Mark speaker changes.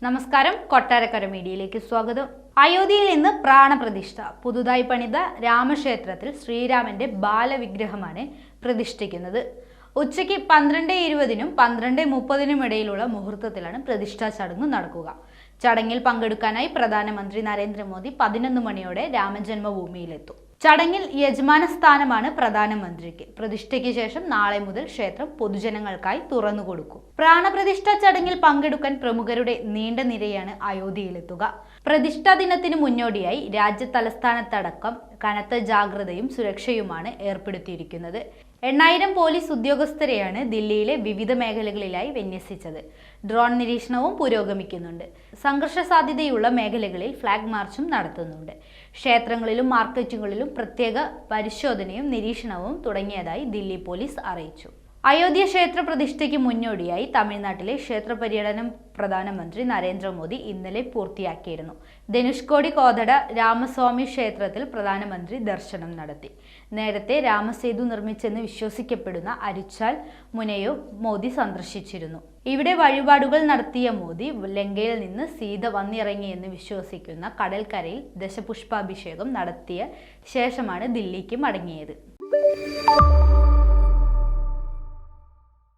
Speaker 1: നമസ്കാരം, കൊട്ടാരക്കര മീഡിയയിലേക്ക് സ്വാഗതം. അയോധ്യയിൽ ഇന്ന് പ്രാണപ്രതിഷ്ഠ. പുതുതായി പണിത രാമക്ഷേത്രത്തിൽ ശ്രീരാമന്റെ ബാലവിഗ്രഹമാണ് പ്രതിഷ്ഠിക്കുന്നത്. ഉച്ചയ്ക്ക് 12:20-നും 12:30-നും ഇടയിലുള്ള മുഹൂർത്തത്തിലാണ് പ്രതിഷ്ഠാ ചടങ്ങ് നടക്കുക. ചടങ്ങിൽ പങ്കെടുക്കാനായി പ്രധാനമന്ത്രി നരേന്ദ്രമോദി 11 മണിയോടെ രാമജന്മഭൂമിയിലെത്തും. ചടങ്ങിൽ യജമാന സ്ഥാനമാണ് പ്രധാനമന്ത്രിക്ക്. പ്രതിഷ്ഠയ്ക്ക് ശേഷം നാളെ മുതൽ ക്ഷേത്രം പൊതുജനങ്ങൾക്കായി തുറന്നുകൊടുക്കും. പ്രാണപ്രതിഷ്ഠാ ചടങ്ങിൽ പങ്കെടുക്കാൻ പ്രമുഖരുടെ നീണ്ട നിരയാണ് അയോധ്യയിലെത്തുക. പ്രതിഷ്ഠാ ദിനത്തിന് മുന്നോടിയായി രാജ്യ തലസ്ഥാനത്തടക്കം കനത്ത ജാഗ്രതയും സുരക്ഷയുമാണ് ഏർപ്പെടുത്തിയിരിക്കുന്നത്. 8000 പോലീസ് ഉദ്യോഗസ്ഥരെയാണ് ദില്ലിയിലെ വിവിധ മേഖലകളിലായി വിന്യസിച്ചത്. ഡ്രോൺ നിരീക്ഷണവും പുരോഗമിക്കുന്നുണ്ട്. സംഘർഷ സാധ്യതയുള്ള മേഖലകളിൽ ഫ്ലാഗ് മാർച്ചും നടത്തുന്നുണ്ട്. ക്ഷേത്രങ്ങളിലും മാർക്കറ്റുകളിലും പ്രത്യേക പരിശോധനയും നിരീക്ഷണവും തുടങ്ങിയതായി ദില്ലി പോലീസ് അറിയിച്ചു. അയോധ്യ ക്ഷേത്ര പ്രതിഷ്ഠയ്ക്ക് മുന്നോടിയായി തമിഴ്നാട്ടിലെ ക്ഷേത്ര പര്യടനം പ്രധാനമന്ത്രി നരേന്ദ്രമോദി ഇന്നലെ പൂർത്തിയാക്കിയിരുന്നു. ധനുഷ്കോടി കോതട രാമസ്വാമി ക്ഷേത്രത്തിൽ പ്രധാനമന്ത്രി ദർശനം നടത്തി. നേരത്തെ രാമസേതു നിർമ്മിച്ചെന്ന് വിശ്വസിക്കപ്പെടുന്ന അരിച്ചാൽ മുനയും മോദി സന്ദർശിച്ചിരുന്നു. ഇവിടെ വഴിപാടുകൾ നടത്തിയ മോദി ലങ്കയിൽ നിന്ന് സീത വന്നിറങ്ങിയെന്ന് വിശ്വസിക്കുന്ന കടൽക്കരയിൽ ദശപുഷ്പാഭിഷേകം നടത്തിയ ശേഷമാണ് ദില്ലിക്ക് മടങ്ങിയത്.